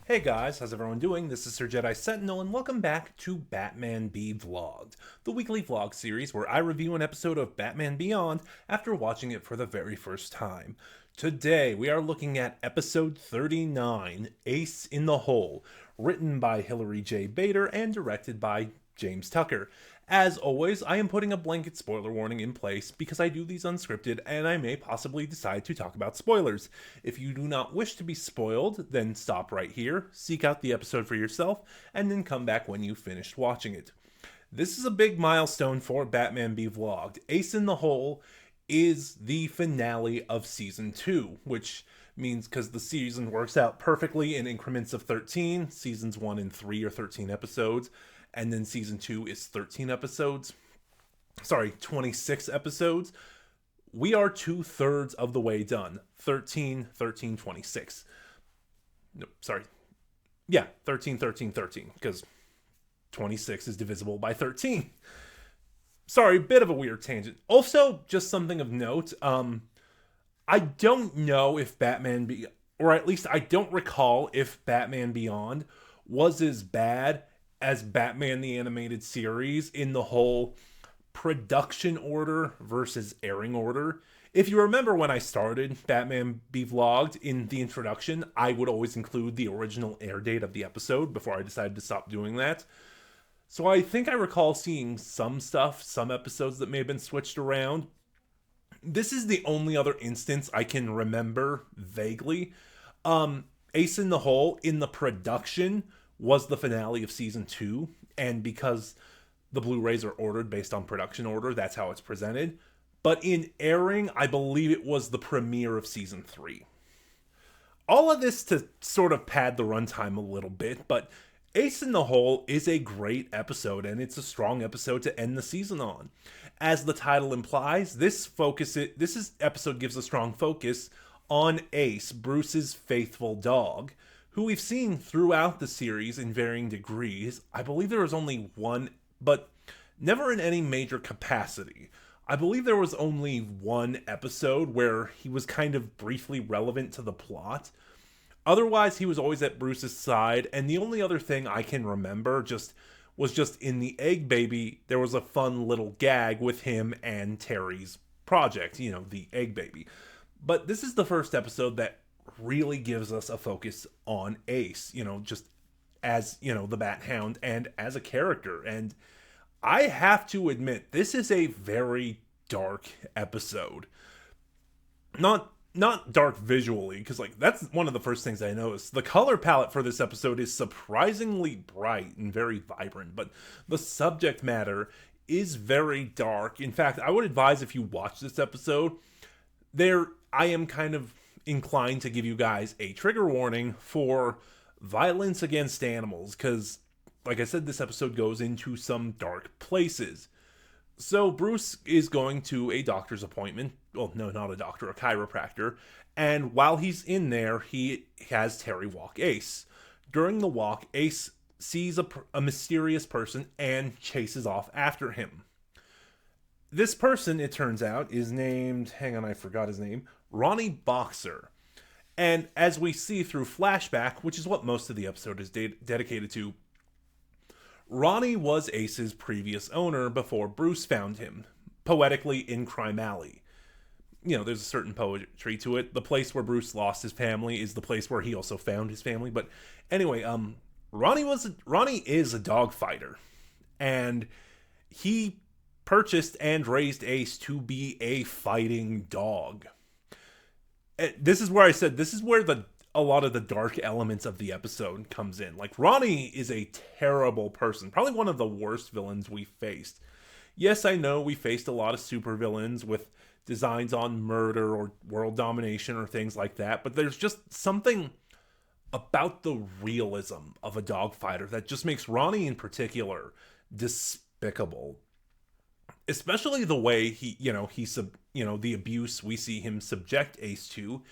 Hey guys, how's everyone doing? This is Sir Jedi Sentinel, and welcome back to Batman Be Vlogged, the weekly vlog series where I review an episode of Batman Beyond after watching it for the very first time. Today, we are looking at episode 39, Ace in the Hole, written by Hilary J. Bader and directed by James Tucker. As always, I am putting a blanket spoiler warning in place because I do these unscripted and I may possibly decide to talk about spoilers. If you do not wish to be spoiled, then stop right here, seek out the episode for yourself, and then come back when you've finished watching it. This is a big milestone for Batman Be Vlogged. Ace in the Hole is the finale of season 2, which means because the season works out perfectly in increments of 13, seasons 1 and 3 are 13 episodes, and then season 2 is 13 episodes. Sorry, 26 episodes. We are 2/3 of the way done. 13, 13, 26. No, sorry. Yeah, 13, 13, 13, because 26 is divisible by 13. Sorry, bit of a weird tangent. Also, just something of note, I don't know if or at least I don't recall if Batman Beyond was as bad as Batman the Animated Series in the whole production order versus airing order. If you remember when I started Batman Be Vlogged in the introduction, I would always include the original air date of the episode before I decided to stop doing that. So I think I recall seeing some stuff, some episodes that may have been switched around. This is the only other instance I can remember vaguely. Ace in the Hole in the production was the finale of season 2, and because the Blu-rays are ordered based on production order, that's how it's presented. But in airing, I believe it was the premiere of season 3. All of this to sort of pad the runtime a little bit, but Ace in the Hole is a great episode, and it's a strong episode to end the season on. As the title implies, this episode gives a strong focus on Ace, Bruce's faithful dog, who we've seen throughout the series in varying degrees. I believe there was only one, but never in any major capacity. I believe there was only one episode where he was kind of briefly relevant to the plot. Otherwise, he was always at Bruce's side, and the only other thing I can remember was just in the Egg Baby, there was a fun little gag with him and Terry's project, the Egg Baby. But this is the first episode that really gives us a focus on Ace, just as, the Bat Hound and as a character. And I have to admit, this is a very dark episode. Not dark visually, because that's one of the first things I noticed. The color palette for this episode is surprisingly bright and very vibrant, but the subject matter is very dark. In fact, I would advise, if you watch this episode, I am kind of inclined to give you guys a trigger warning for violence against animals, because, like I said, this episode goes into some dark places. So Bruce is going to a doctor's appointment. Well, no, not a doctor, a chiropractor. And while he's in there, he has Terry walk Ace. During the walk, Ace sees a mysterious person and chases off after him. This person, it turns out, is named, hang on, I forgot his name, Ronnie Boxer. And as we see through flashback, which is what most of the episode is dedicated to, Ronnie was Ace's previous owner before Bruce found him, poetically in Crime Alley. There's a certain poetry to it. The place where Bruce lost his family is the place where he also found his family. But anyway, Ronnie is a dog fighter, and he purchased and raised Ace to be a fighting dog. This is where I said this is where a lot of the dark elements of the episode comes in. Like, Ronnie is a terrible person, probably one of the worst villains we faced. Yes, I know we faced a lot of supervillains with designs on murder or world domination or things like that, but there's just something about the realism of a dog fighter that just makes Ronnie in particular despicable. Especially the way the abuse we see him subject Ace to,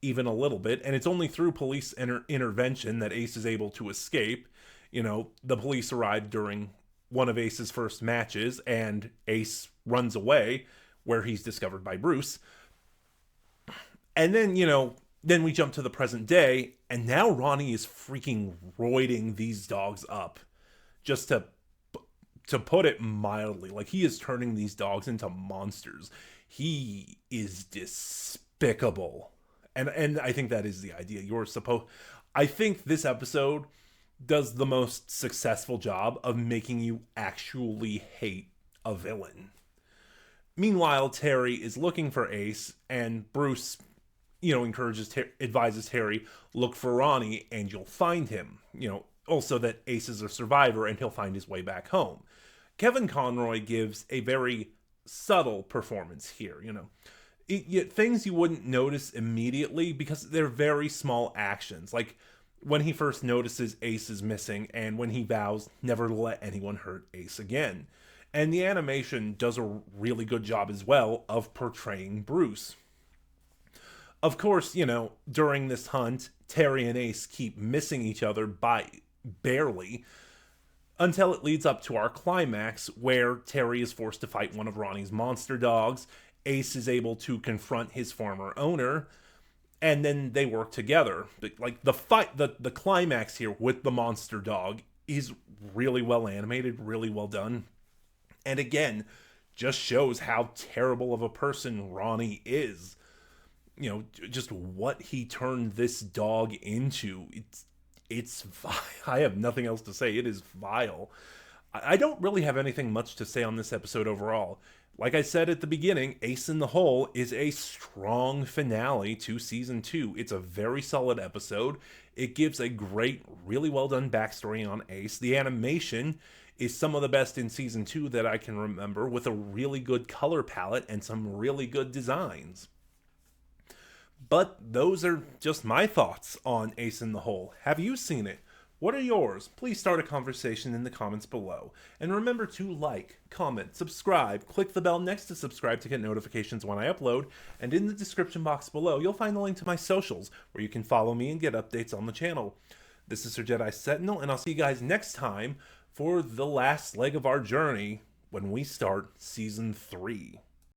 even a little bit, and it's only through police intervention that Ace is able to escape. The police arrive during one of Ace's first matches, and Ace runs away, where he's discovered by Bruce. And then, Then we jump to the present day, and now Ronnie is freaking roiding these dogs up. Just to put it mildly, like, he is turning these dogs into monsters. He is despicable. And I think that is the idea. I think this episode does the most successful job of making you actually hate a villain. Meanwhile, Terry is looking for Ace, and Bruce, advises Terry, look for Ronnie and you'll find him. Also that Ace is a survivor and he'll find his way back home. Kevin Conroy gives a very subtle performance here, Yet things you wouldn't notice immediately because they're very small actions. Like when he first notices Ace is missing and when he vows never to let anyone hurt Ace again. And the animation does a really good job as well of portraying Bruce. Of course, during this hunt, Terry and Ace keep missing each other by barely until it leads up to our climax where Terry is forced to fight one of Ronnie's monster dogs. Ace is able to confront his former owner, and then they work together. Like the climax here with the monster dog is really well animated, really well done. And again, just shows how terrible of a person Ronnie is. Just what he turned this dog into. It's vile. I have nothing else to say. It is vile. I don't really have anything much to say on this episode overall. Like I said at the beginning, Ace in the Hole is a strong finale to Season 2. It's a very solid episode. It gives a great, really well done backstory on Ace. The animation is some of the best in Season 2 that I can remember, with a really good color palette and some really good designs. But those are just my thoughts on Ace in the Hole. Have you seen it? What are yours? Please start a conversation in the comments below. And remember to like, comment, subscribe, click the bell next to subscribe to get notifications when I upload, and in the description box below you'll find the link to my socials where you can follow me and get updates on the channel. This is Sir Jedi Sentinel, and I'll see you guys next time for the last leg of our journey when we start Season 3.